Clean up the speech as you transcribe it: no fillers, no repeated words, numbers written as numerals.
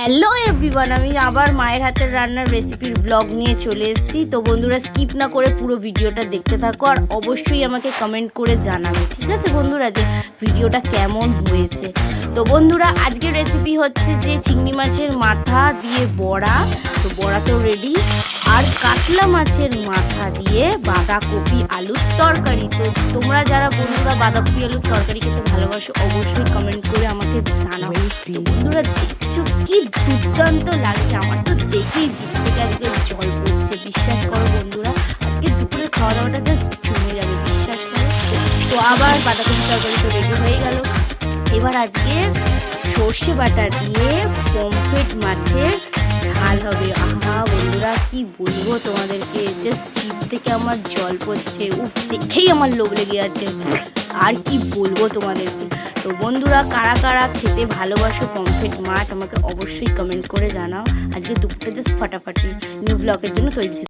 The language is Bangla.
হ্যালো এভরিওয়ান, আমি আবার মায়ের হাতের রান্নার রেসিপির ব্লগ নিয়ে চলে এসেছি। তো বন্ধুরা, স্কিপ না করে পুরো ভিডিওটা দেখতে থাকো আর অবশ্যই আমাকে কমেন্ট করে জানাবে, ঠিক আছে বন্ধুরা, যে ভিডিওটা কেমন হয়েছে। তো বন্ধুরা, আজকের রেসিপি হচ্ছে যে চিংড়ি মাছের মাথা দিয়ে বড়া। তো বড়া তো রেডি, আর কাতলা মাছের মাথা দিয়ে বাঁধাকপি আলুর তরকারি। তো তোমরা যারা বন্ধুরা বাঁধাকপি আলুর তরকারি খেতে ভালোবাসো অবশ্যই কমেন্ট করে আমাকে জানাও। তো বন্ধুরা, দেখছো কি দুর্দান্ত লাগছে, আমার তো দেখেই জিভ থেকে আজকে জল পড়ছে। বিশ্বাস করো বন্ধুরা, আজকে দুপুরের খাওয়া দাওয়াটা জাস্ট জমে যাবে, বিশ্বাস করো। তো আবার বাঁধাকপি তরকারি তো রেডি হয়ে গেল। এবার আজকে সর্ষে বাটা দিয়ে পমফ্রেট মাছের ঝাল হবে। আহা বন্ধুরা, কি বলবো তোমাদেরকে, জাস্ট জিভ থেকে আমার জল পড়ছে। উফ, দেখেই আমার লোভ লেগে যাচ্ছে, আর কি বলবো তোমাদেরকে। তো বন্ধুরা, কারা কারা খেতে ভালোবাসো পমফ্রেট মাছ আমাকে অবশ্যই কমেন্ট করে জানাও। আজকে দুপুরটা জাস্ট ফাটাফাটি নিউ ব্লগের জন্য তৈরি।